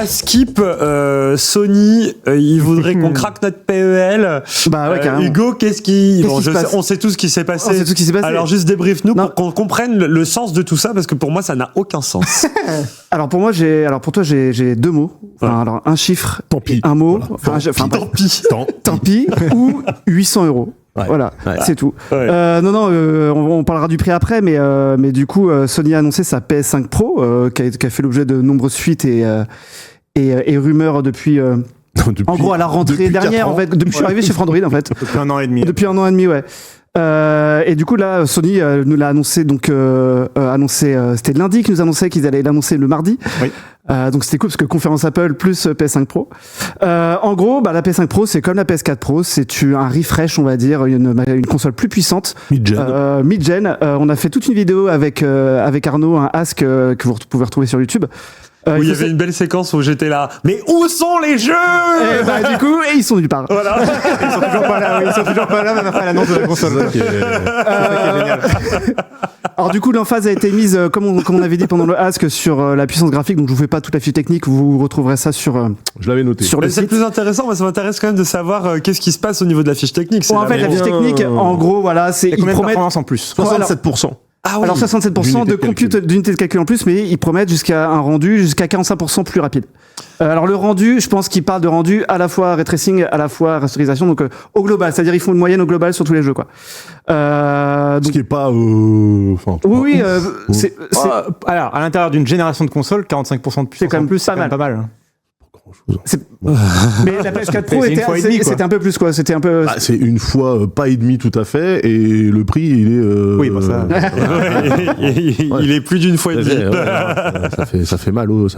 Skip, Sony, il voudrait qu'on craque notre PEL. Bah ouais, carrément. Hugo, on sait tout ce qui s'est passé. Alors juste débrief-nous pour qu'on comprenne le sens de tout ça, parce que pour moi ça n'a aucun sens. Alors pour toi j'ai deux mots. Enfin, alors un chiffre, tant pis. Un mot. Voilà. Tant pis. Ou 800 €. Ouais. Voilà, c'est tout. Ouais. On parlera du prix après, mais du coup, Sony a annoncé sa PS5 Pro, qui a fait l'objet de nombreuses fuites et rumeurs depuis en gros à la rentrée dernière, en fait, depuis que je suis arrivé chez Frandroid, en fait. Depuis 1 an et demi. Depuis 1 an et demi, ouais. Et du coup là, Sony nous l'a annoncé, c'était lundi qu'ils nous annonçaient qu'ils allaient l'annoncer le mardi. Oui. Donc c'était cool parce que conférence Apple plus PS5 Pro. En gros, la PS5 Pro c'est comme la PS4 Pro, c'est un refresh, on va dire, une console plus puissante. Mid-gen. On a fait toute une vidéo avec Arnaud, un Ask que vous pouvez retrouver sur YouTube. Il y avait une belle séquence où j'étais là. Mais où sont les jeux? Du coup, ils sont nulle part. Voilà. Ils sont toujours pas là. Ils sont toujours pas là, même après l'annonce de la console. C'est ça qui est génial. Alors du coup, l'emphase a été mise, comme on avait dit pendant le Ask, sur la puissance graphique. Donc je vous fais pas toute la fiche technique. Vous retrouverez ça sur. Je l'avais noté. Sur le c'est site. plus intéressant. Mais ça m'intéresse quand même de savoir qu'est-ce qui se passe au niveau de la fiche technique. En fait, la fiche technique, en gros, voilà, c'est. Et combien de performance en plus? 67%. Ah oui. Alors 67% d'unité de calcul en plus, mais ils promettent jusqu'à un rendu jusqu'à 45% plus rapide. Alors le rendu, je pense qu'ils parlent de rendu à la fois ray tracing, à la fois rasterisation, donc au global, c'est-à-dire ils font une moyenne au global sur tous les jeux, quoi. Ce qui est pas. Alors à l'intérieur d'une génération de consoles, 45% de puissance quand même en plus, c'est pas quand même pas mal. Mais la PS4 Pro c'était un peu plus, quoi. C'était un peu. C'est une fois pas et demi tout à fait, et le prix il est. Oui, ça. Il est plus d'une fois et demie. Ça fait mal au.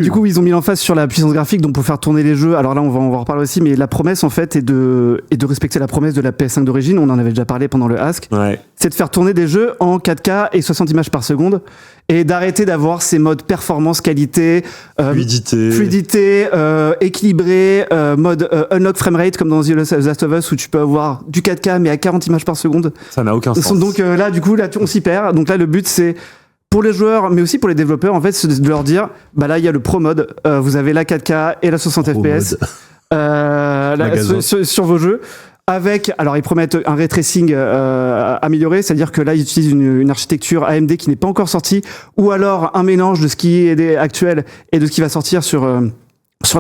Du coup, ils ont mis l'emphase sur la puissance graphique, donc pour faire tourner les jeux. Alors là, on va en reparler aussi, mais la promesse en fait est de respecter la promesse de la PS5 d'origine. On en avait déjà parlé pendant le Ask. Ouais. C'est de faire tourner des jeux en 4K et 60 images par seconde, et d'arrêter d'avoir ces modes performance, qualité, fluidité, équilibré, mode unlock framerate comme dans The Last of Us où tu peux avoir du 4K mais à 40 images par seconde. Ça n'a aucun sens. Donc là, du coup, on s'y perd. Donc là, le but c'est pour les joueurs, mais aussi pour les développeurs, en fait, c'est de leur dire, là, il y a le Pro Mode. Vous avez la 4K et la 60 FPS sur vos jeux. Alors ils promettent un ray tracing amélioré, c'est-à-dire que là ils utilisent une architecture AMD qui n'est pas encore sortie, ou alors un mélange de ce qui est actuel et de ce qui va sortir sur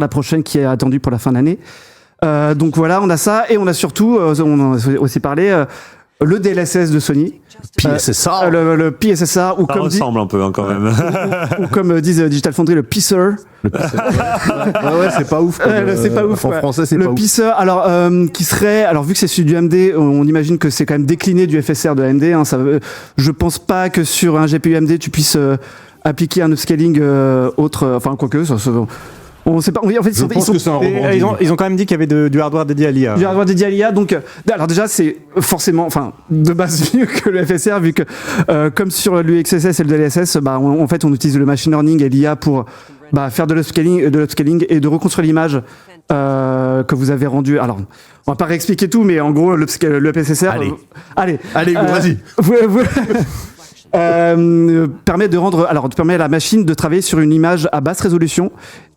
la prochaine qui est attendue pour la fin d'année. Donc voilà, on a ça, et on a surtout, on en a aussi parlé, le DLSS de Sony. PSSR. Le PSSR, ou ça comme ressemble un peu quand même. ou comme disent Digital Foundry, le PISR. C'est pas ouf. C'est pas ouf. En français, c'est pas ouf. Le PISR, alors qui serait, alors vu que c'est celui du AMD, on imagine que c'est quand même décliné du FSR de AMD. Je pense pas que sur un GPU AMD tu puisses appliquer un upscaling autre. Enfin quoique, on sait pas. En fait, ils ont quand même dit qu'il y avait du hardware dédié à l'IA. Du hardware dédié à l'IA. Donc, alors déjà, c'est forcément, de base mieux que le FSR, vu que comme sur l'UXSS et le DLSS, en fait, on utilise le machine learning et l'IA pour faire de l'upscaling et de reconstruire l'image que vous avez rendu. Alors, on va pas réexpliquer tout, mais en gros, le PSSR. Allez, vas-y. Permet à la machine de travailler sur une image à basse résolution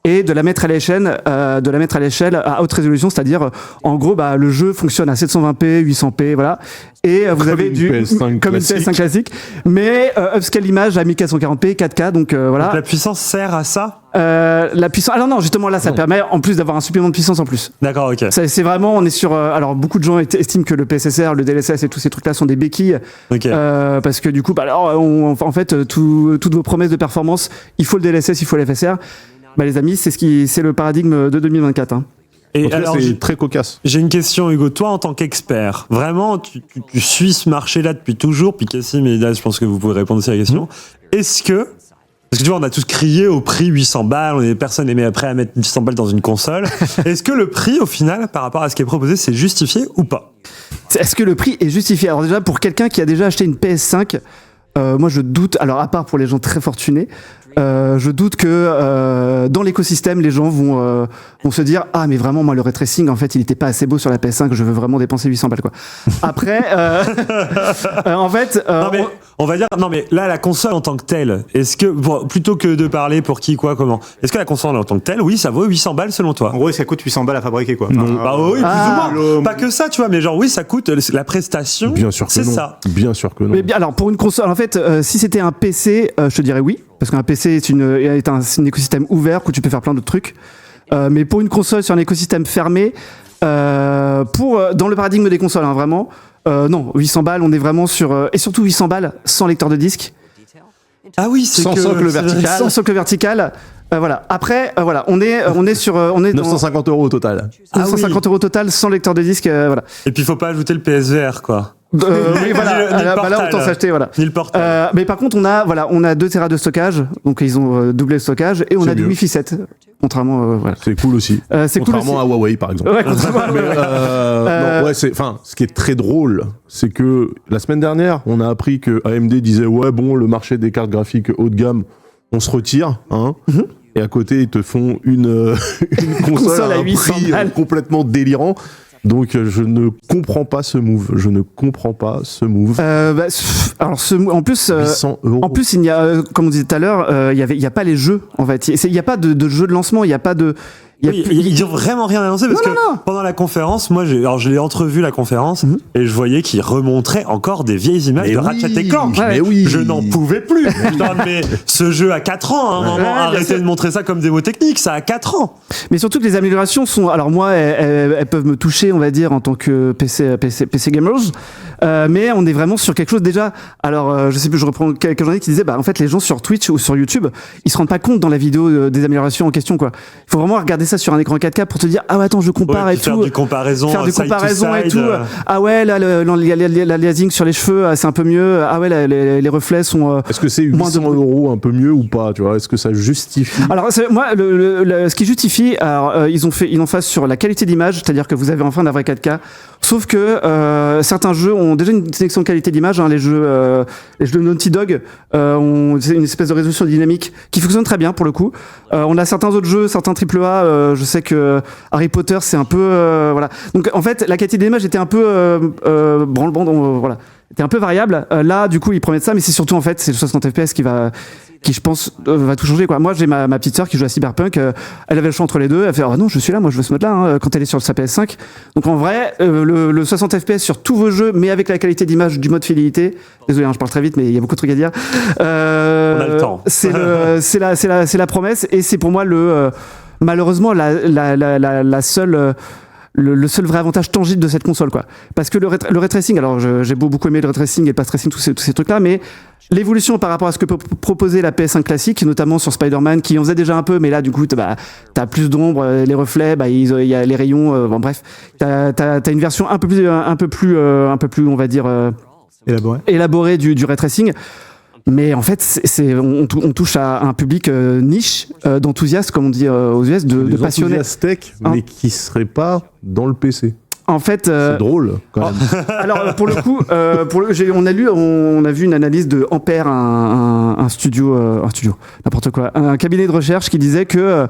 et de la mettre à l'échelle à haute résolution, c'est-à-dire en gros le jeu fonctionne à 720p, 800p, voilà, et vous comme avez comme une PS5 classique, mais upscale l'image à 1440p, 4K, donc voilà. Donc la puissance sert à ça? La puissance. Alors non, justement là, ça permet en plus d'avoir un supplément de puissance en plus. D'accord, ok. C'est vraiment, on est sur. Alors beaucoup de gens estiment que le PSSR, le DLSS et tous ces trucs-là sont des béquilles, parce que du coup, en fait, toutes vos promesses de performance, il faut le DLSS, il faut le FSR. Les amis, c'est le paradigme de 2024. Hein. Et alors, c'est très cocasse. J'ai une question, Hugo. Toi, en tant qu'expert, vraiment, tu suis ce marché-là depuis toujours. Puis Cassim et Ida, je pense que vous pouvez répondre aussi à la question. Est-ce que, parce que tu vois, on a tous crié au prix 800 balles, personne n'est prêt à mettre 800 balles dans une console. Est-ce que le prix, au final, par rapport à ce qui est proposé, c'est justifié ou pas? Est-ce que le prix est justifié? Alors déjà, pour quelqu'un qui a déjà acheté une PS5, moi je doute, alors à part pour les gens très fortunés, je doute que dans l'écosystème les gens vont se dire ah mais vraiment moi le ray tracing en fait il était pas assez beau sur la PS5, je veux vraiment dépenser 800 balles quoi. Après en fait Non mais on va dire non mais là la console en tant que telle, est-ce que plutôt que de parler pour qui quoi comment, est-ce que la console en tant que telle oui ça vaut 800 balles selon toi? En gros, ça coûte 800 balles à fabriquer, quoi. Non. Bah oui, plus ou moins. Pas que ça, tu vois, mais genre oui, ça coûte la prestation. Bien sûr que c'est non. ça. Bien sûr que non. mais bien, alors pour une console en fait si c'était un PC je te dirais oui parce qu'un PC est un écosystème ouvert où tu peux faire plein d'autres trucs mais pour une console sur un écosystème fermé dans le paradigme des consoles hein, vraiment non 800 balles on est vraiment sur et surtout 800 balles sans lecteur de disque Ah oui, c'est Sans que socle vertical. sans socle vertical voilà après voilà on est sur on est dans 950 € au total. 950 € total sans lecteur de disque voilà Et puis il faut pas ajouter le PSVR quoi. oui voilà Ni le là portal. autant s'acheter voilà Ni le portable. mais par contre on a 2 Tera de stockage donc ils ont doublé le stockage et on C'est a du mieux. Wi-Fi 7 contrairement voilà C'est cool aussi. c'est cool Contrairement aussi. à Huawei par exemple. Ouais, contrairement à Mais, Huawei. non, ouais, ce qui est très drôle, c'est que la semaine dernière, on a appris que AMD disait ouais bon le marché des cartes graphiques haut de gamme, on se retire, hein. Et à côté ils te font une console à à un 800 prix balles. complètement délirant. Donc je ne comprends pas ce move. Je ne comprends pas ce move. Alors en plus 800 €. en plus il y a comme on disait tout à l'heure il y a pas les jeux en fait il y a pas de jeu de lancement il y a pas de Ils ont vraiment rien annoncé parce Non, que non, non. pendant la conférence, moi, je l'ai entrevu la conférence et je voyais qu'ils remontraient encore des vieilles images Mais de oui, Ratchet et Clank. mais oui. Je n'en pouvais plus. Putain, mais ce jeu a 4 ans, à un moment, bien arrêtez sûr. de montrer ça comme démo technique, ça a 4 ans. mais surtout que les améliorations sont alors moi elles peuvent me toucher on va dire en tant que PC gamers mais on est vraiment sur quelque chose déjà alors je sais plus je reprends quelques journées qui disaient bah en fait les gens sur Twitch ou sur YouTube ils se rendent pas compte dans la vidéo des améliorations en question quoi il faut vraiment regarder ça sur un écran 4K pour te dire ah ouais attends je compare Ouais, et puis faire tout du comparaison, faire du side to comparaison et side, tout ah ouais là l'aliasing sur les cheveux c'est un peu mieux ah ouais les reflets sont Est-ce que c'est moins 800 € un peu mieux ou pas, tu vois? Est-ce que ça justifie? alors moi ce qui justifie alors ils ont fait une emphase sur la qualité d'image c'est-à-dire que vous avez enfin un vrai 4K sauf que certains jeux ont déjà une sélection de qualité d'image hein, les jeux de Naughty Dog ont une espèce de résolution dynamique qui fonctionne très bien pour le coup on a certains autres jeux certains AAA je sais que Harry Potter c'est un peu voilà donc en fait la qualité d'image était un peu branle-bande voilà était un peu variable là du coup ils promettent ça mais c'est surtout en fait c'est le 60 fps qui je pense va tout changer quoi. Moi j'ai ma petite sœur qui joue à Cyberpunk elle avait le choix entre les deux elle fait oh non je suis là moi je veux ce mode là hein, quand elle est sur sa PS5 donc en vrai le 60 fps sur tous vos jeux mais avec la qualité d'image du mode fidélité désolé hein, je parle très vite mais il y a beaucoup de trucs à dire On a le temps. c'est la promesse et c'est pour moi malheureusement la seule le seul vrai avantage tangible de cette console quoi parce que le ray tracing alors j'ai beaucoup aimé le ray tracing et le path tracing tous ces trucs là mais l'évolution par rapport à ce que peut proposer la PS5 classique notamment sur Spider-Man qui en faisait déjà un peu mais là du coup t'as plus d'ombre les reflets il y a les rayons bon bref t'as une version un peu plus on va dire élaborée du ray tracing. Mais en fait, on touche à un public niche d'enthousiastes, comme on dit aux US, de passionnés. Enthousiastes tech, mais qui seraient pas dans le PC. En fait, c'est drôle quand même. Alors pour le coup, on a vu une analyse de Ampère, un studio, n'importe quoi, un cabinet de recherche qui disait que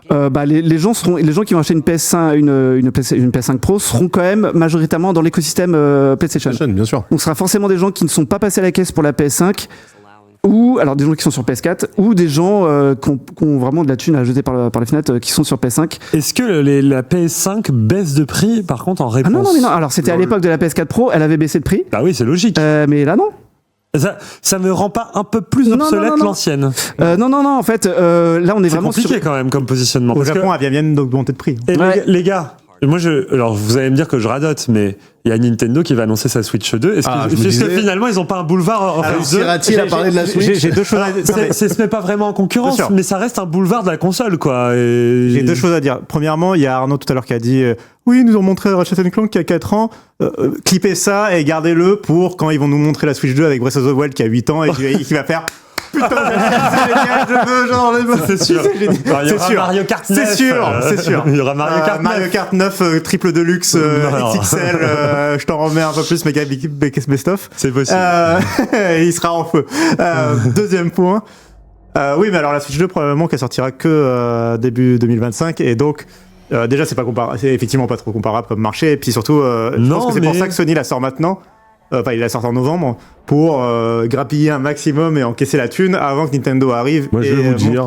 les gens qui vont acheter une PS5, une PS5 Pro seront quand même majoritairement dans l'écosystème PlayStation. Bien sûr. Donc ce sera forcément des gens qui ne sont pas passés à la caisse pour la PS5. Ou alors des gens qui sont sur PS4 ou des gens qui ont vraiment de la thune à jeter par la fenêtre qui sont sur PS5. Est-ce que la PS5 baisse de prix par contre en réponse? Ah non, alors c'était à l'époque de la PS4 Pro, elle avait baissé de prix. Bah oui, c'est logique. Mais là non. Ça me rend pas un peu plus obsolète l'ancienne? Non, en fait, là on est vraiment compliqué quand même comme positionnement. Au Japon, elle vient d'augmenter de prix. Et les gars, alors vous allez me dire que je radote, mais il y a Nintendo qui va annoncer sa Switch 2. Est-ce que finalement ils ont pas un boulevard en face d'eux? Sirati a parlé de la Switch. J'ai deux choses à dire. Se met pas vraiment en concurrence, mais ça reste un boulevard de la console, quoi. J'ai deux choses à dire. Premièrement, il y a Arnaud tout à l'heure qui a dit oui, ils nous ont montré Ratchet & Clank qui a 4 ans. Clippez ça et gardez-le pour quand ils vont nous montrer la Switch 2 avec Breath of the Wild qui a 8 ans et qui va faire putain, c'est génial, je veux, genre, C'est sûr. C'est génial. Alors, il y C'est aura sûr. Mario Kart 9. C'est sûr. Il y aura Mario Kart 9. Mario Kart 9 triple deluxe Non. XXL, je t'en remets un peu plus, méga best of. C'est possible. Il sera en feu. Deuxième point. Oui, mais alors la Switch 2 probablement qu'elle sortira que début 2025 et donc déjà c'est effectivement pas trop comparable comme marché et puis surtout je pense que c'est pour ça que Sony la sort maintenant. Enfin, il la sort en novembre pour grappiller un maximum et encaisser la thune avant que Nintendo arrive. Moi, je vais vous dire,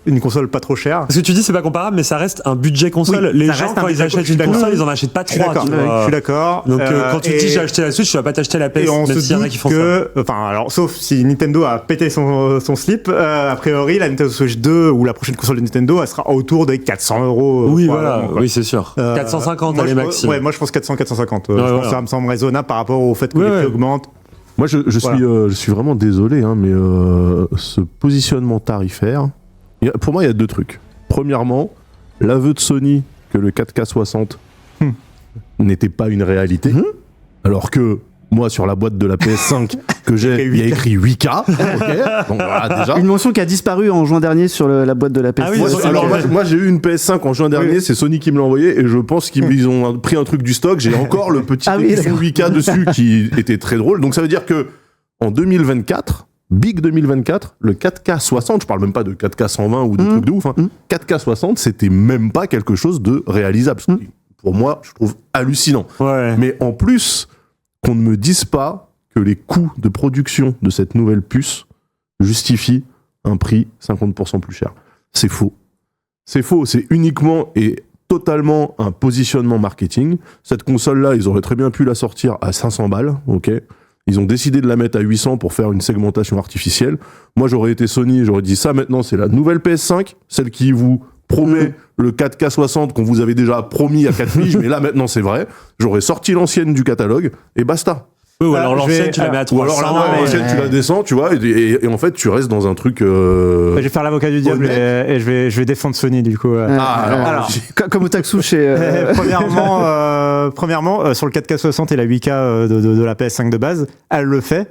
une console pas trop chère. Parce que tu dis c'est pas comparable, mais ça reste un budget console. Oui, les ça gens, reste un quand ils budget achètent console. une console, ils en achètent pas Je suis trois. d'accord. Tu vois. Je suis d'accord. Donc, quand tu et- dis j'ai acheté la Switch, tu vas pas t'acheter la PS, Et on même se s'il y en a doute qui font ça. que, enfin, alors, sauf si Nintendo a pété son slip, a priori, la Nintendo Switch 2 ou la prochaine console de Nintendo, elle sera autour des 400 €. Oui, voilà, probablement, quoi. oui, c'est sûr. 450, moi, allez, je pense- maxi. Ouais, moi je pense 400-450. Ouais, Je pense voilà. que ça me semble raisonnable par rapport au fait que Ouais, les prix ouais. augmentent. Moi, je Voilà. suis vraiment désolé, hein, mais ce positionnement tarifaire, pour moi, il y a deux trucs. Premièrement, l'aveu de Sony que le 4K 60 n'était pas une réalité, alors que moi, sur la boîte de la PS5 que j'ai, il y a écrit 8K. Ok, donc voilà, déjà. Une mention qui a disparu en juin dernier sur la boîte de la PS. Ah oui, Moi, c'est alors vrai. moi, j'ai eu une PS5 en juin dernier, c'est Sony qui me l'a envoyé et je pense qu'ils ont pris un truc du stock. J'ai encore le petit Ah oui, écusson 8K dessus qui était très drôle. Donc ça veut dire que en 2024, Big 2024, le 4K 60, je parle même pas de 4K 120 ou de trucs de ouf, hein, 4K 60, c'était même pas quelque chose de réalisable. Ce qui, pour moi, je trouve hallucinant. Ouais. Mais en plus, qu'on ne me dise pas que les coûts de production de cette nouvelle puce justifient un prix 50% plus cher. C'est faux. C'est faux, c'est uniquement et totalement un positionnement marketing. Cette console-là, ils auraient très bien pu la sortir à 500 balles, ok ? Ils ont décidé de la mettre à 800 pour faire une segmentation artificielle. Moi, j'aurais été Sony, j'aurais dit ça maintenant, c'est la nouvelle PS5, celle qui vous promet le 4K 60 qu'on vous avait déjà promis à 4 piges, mais là maintenant c'est vrai. J'aurais sorti l'ancienne du catalogue et basta. Ou alors je vais- l'ancienne, tu la mets à 300. Ou alors là, l'ancienne, tu la descends, tu vois, et en fait, tu restes dans un truc. Je vais faire l'avocat du diable honnête. et je vais défendre Sony du coup. alors, Comme Otaksu chez. Premièrement, sur le 4K 60 et la 8K de la PS5 de base, elle le fait.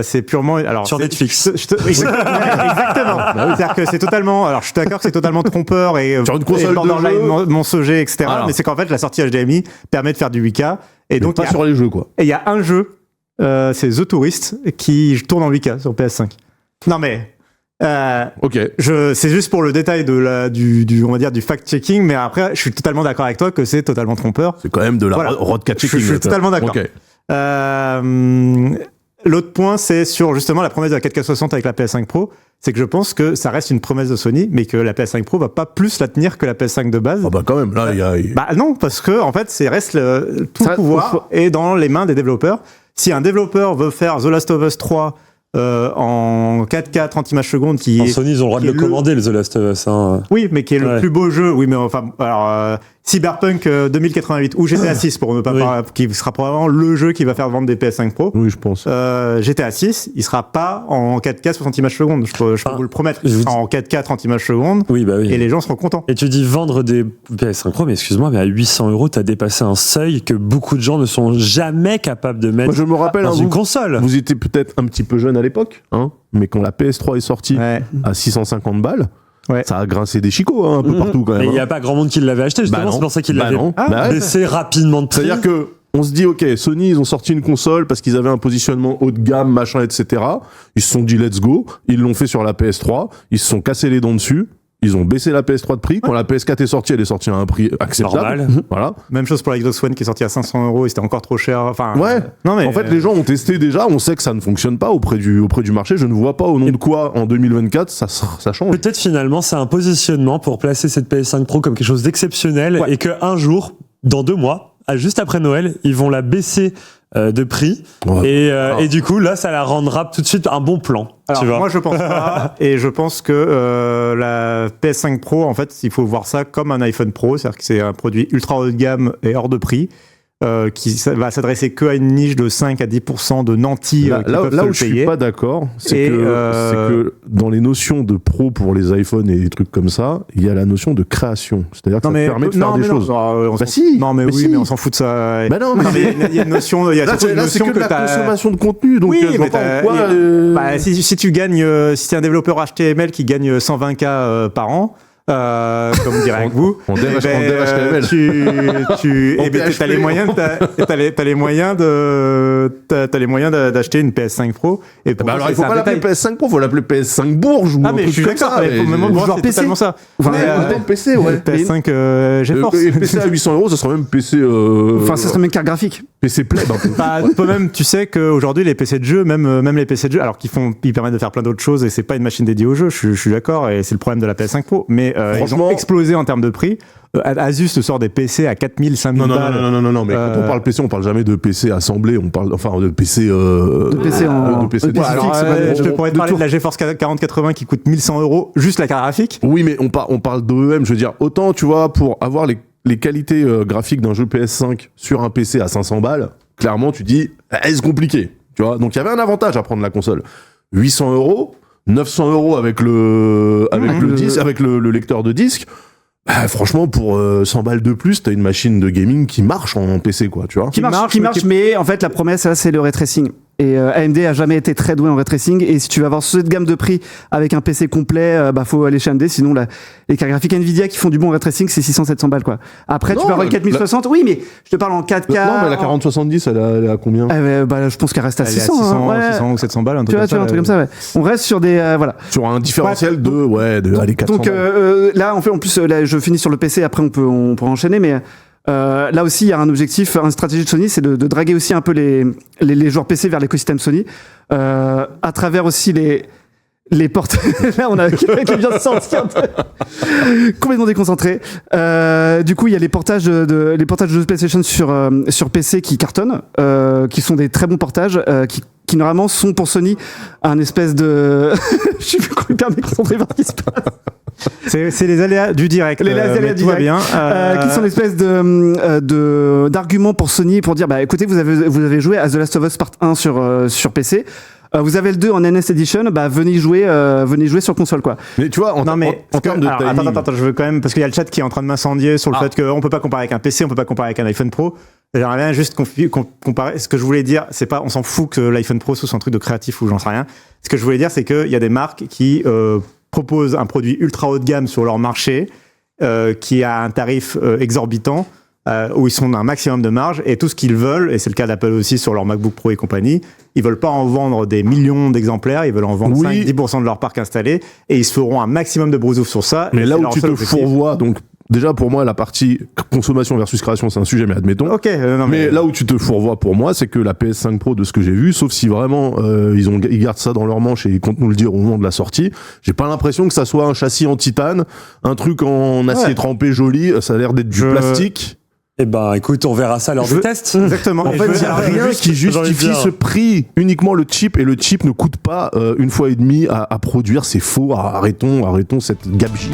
C'est purement Sur Netflix. Exactement. C'est-à-dire que c'est totalement. Alors, je suis d'accord que c'est totalement trompeur et Sur une console de borderline jeu. mensonger, etc. Alors. Mais c'est qu'en fait, la sortie HDMI permet de faire du 8K. Et donc, pas il y a- sur les jeux, quoi. et il y a un jeu, c'est The Tourist, qui tourne en 8K sur PS5. Non mais. Ok. C'est juste pour le détail on va dire du fact-checking, mais après, je suis totalement d'accord avec toi que c'est totalement trompeur. C'est quand même de la Voilà. road Je suis totalement d'accord. Ok. L'autre point, c'est sur justement la promesse de la 4K 60 avec la PS5 Pro. C'est que je pense que ça reste une promesse de Sony, mais que la PS5 Pro va pas plus la tenir que la PS5 de base. Ah bah quand même, là, il y a. Bah non, parce que en fait, tout Ça, le pouvoir est dans les mains des développeurs. Si un développeur veut faire The Last of Us 3 en 4K 30 images secondes, qui En est Sony, ils ont le droit de qui le est commander, le The Last of Us. Hein. oui, mais qui est le Ouais. plus beau jeu. Oui, mais enfin, alors Cyberpunk 2088 ou GTA 6 pour ne pas Oui. parler, qui sera probablement le jeu qui va faire vendre des PS5 Pro. Oui, je pense. GTA 6, il sera pas en 4K 60 images secondes. Je peux vous le promettre. Il je vous sera en 4K 30 images secondes Oui, bah oui. et les gens seront contents. Et tu dis vendre des PS5 Pro, mais excuse-moi, mais à 800 €, t'as dépassé un seuil que beaucoup de gens ne sont jamais capables de mettre Moi, je me rappelle, dans hein, une console. vous étiez peut-être un petit peu jeune à l'époque, hein, mais quand la PS3 est sortie Ouais. à 650 balles, Ouais. ça a grincé des chicots hein, un peu partout quand Et même. il n'y hein. a pas grand monde qui l'avait acheté, justement, Bah non. c'est pour ça qu'ils Bah l'avaient non. Bah ouais. baissé rapidement de prix. C'est-à-dire que on se dit, ok, Sony, ils ont sorti une console parce qu'ils avaient un positionnement haut de gamme, machin, etc. Ils se sont dit, let's go. Ils l'ont fait sur la PS3. Ils se sont cassés les dents dessus. Ils ont baissé la PS3 de prix. Quand la PS4 est sortie, elle est sortie à un prix acceptable. Normal. Voilà. Même chose pour la Xbox One qui est sortie à 500 € et c'était encore trop cher. Enfin, Ouais. non mais En fait, les gens ont testé déjà. On sait que ça ne fonctionne pas auprès du marché. Je ne vois pas au nom de quoi, en 2024, ça change. Peut-être finalement, c'est un positionnement pour placer cette PS5 Pro comme quelque chose d'exceptionnel Ouais. et qu'un jour, dans 2 mois, juste après Noël, ils vont la baisser de prix Ouais. et du coup, là, ça la rendra tout de suite un bon plan. Alors, tu vois. moi, je pense pas. Et je pense que la PS5 Pro, en fait, il faut voir ça comme un iPhone Pro. C'est-à-dire que c'est un produit ultra haut de gamme et hors de prix. va s'adresser que à une niche de 5 à 10% de nantis qui peuvent là se où le je suis payer. pas d'accord, c'est Et, que dans les notions de pro pour les iPhones et des trucs comme ça, il y a la notion de création. C'est-à-dire que ça te permet de faire des choses. Bah si, non, mais mais oui, si. mais on s'en fout de ça. Bah non, mais il y a une notion, il y a là, surtout une là, c'est notion que de la t'as- consommation de contenu. Donc, Oui, je vois mais pas t'as- en quoi. Bah, si tu gagnes, si t'es un développeur HTML qui gagne 120K par an, comme dirait avec vous, en dev eh ben, HTML. tu En eh ben, PHP. t'as les moyens, t'as les moyens d'acheter une PS5 Pro. Et pour Bah moi, alors, il faut c'est pas un l'appeler détail. PS5 Pro, il faut l'appeler PS5 Bourge ou Ah un mais je truc suis comme d'accord, ça. mais pour le moment, genre c'est PC. totalement ça. Enfin, Mais, autant PC, ouais. PS5 GeForce. Et PC à 800 €, ça sera même PC. Enfin, ça serait même carte graphique. PC pleb un peu. Bah, toi-même, tu sais qu'aujourd'hui, les PC de jeu, même les PC de jeu, alors ils permettent de faire plein d'autres choses et c'est pas une machine dédiée au jeu, je suis d'accord, et c'est le problème de la PS5 Pro, mais ils Franchement- ont explosé en termes de prix. Asus te sort des PC à 4000, 5000 Non, balles. non, mais quand on parle PC, on parle jamais de PC assemblé, on parle enfin de PC. De PC en. de PC de PC Alors, fixe, c'est pas je de- pourrais te de parler tour. de la GeForce 4080 qui coûte 1100 €, juste la carte graphique. Oui, mais on parle d'OEM, je veux dire, autant, tu vois, pour avoir les qualités graphiques d'un jeu PS5 sur un PC à 500 balles, clairement, tu dis, c'est compliqué, tu vois. Donc, il y avait un avantage à prendre la console. 800 €, 900 € avec le disque, avec le lecteur de disque. Bah, franchement, pour 100 balles de plus, t'as une machine de gaming qui marche en PC, quoi, tu vois. Qui marche, mais en fait, la promesse, là, c'est le ray tracing. Et AMD a jamais été très doué en ray tracing. Et si tu veux avoir cette gamme de prix avec un PC complet, bah, faut aller chez AMD. Sinon, les cartes graphiques Nvidia qui font du bon ray tracing, c'est 600-700 balles, quoi. Après, Non, tu peux avoir une 4060. Oui, mais je te parle en 4K. Non, mais la 4070, elle est à combien? Bah, je pense qu'elle reste à Elle est à 600. 600, hein, ouais. 600 ou 700 balles, un Tu truc vois, un truc comme ça, ouais. On reste sur des, voilà. Sur un différentiel de allez, 400 Donc balles. là, en plus, là, je finis sur le PC. Après, on pourra enchaîner, mais là aussi, il y a un objectif, une stratégie de Sony, c'est de draguer aussi un peu les joueurs PC vers l'écosystème Sony, à travers aussi les portes. Là, on a quelqu'un qui vient de sortir complètement déconcentré. Du coup, il y a les portages de jeux PlayStation sur PC qui cartonnent, qui sont des très bons portages, qui normalement sont pour Sony un espèce de. Je suis hyper déconcentré par ce qui se passe. C'est les aléas du direct. Les aléas mais du tout va direct. bien. Qui sont l'espèce d'argument pour Sony pour dire bah écoutez, vous avez joué à The Last of Us Part 1 sur PC. Vous avez le 2 en NS Edition, bah venez jouer sur console, quoi. Mais tu vois, en termes de alors, timing. attends, je veux quand même, parce qu'il y a le chat qui est en train de m'incendier sur le fait qu'on peut pas comparer avec un PC, on peut pas comparer avec un iPhone Pro. J'aimerais bien juste comparer. Ce que je voulais dire, c'est pas, on s'en fout que l'iPhone Pro soit un truc de créatif ou j'en sais rien. Ce que je voulais dire, c'est qu'il y a des marques qui proposent un produit ultra haut de gamme sur leur marché, qui a un tarif exorbitant, où ils sont un maximum de marge, et tout ce qu'ils veulent, et c'est le cas d'Apple aussi sur leur MacBook Pro et compagnie, ils veulent pas en vendre des millions d'exemplaires, ils veulent en vendre 5-10% de leur parc installé, et ils se feront un maximum de brousouf sur ça. Mais et là c'est où leur tu seul te objectif. fourvoies, donc déjà pour moi la partie consommation versus création c'est un sujet, mais admettons. Ok, non, Mais là où tu te fourvoies pour moi, c'est que la PS5 Pro, de ce que j'ai vu, sauf si vraiment ils gardent ça dans leur manche et ils comptent nous le dire au moment de la sortie, j'ai pas l'impression que ça soit un châssis en titane, un truc en acier trempé joli, ça a l'air d'être du plastique. Eh ben, écoute, on verra ça lors du test. Exactement. En fait, il n'y a rien qui justifie ce prix, uniquement le chip, et le chip ne coûte pas 1,5 fois à produire, c'est faux, arrêtons cette gabegie.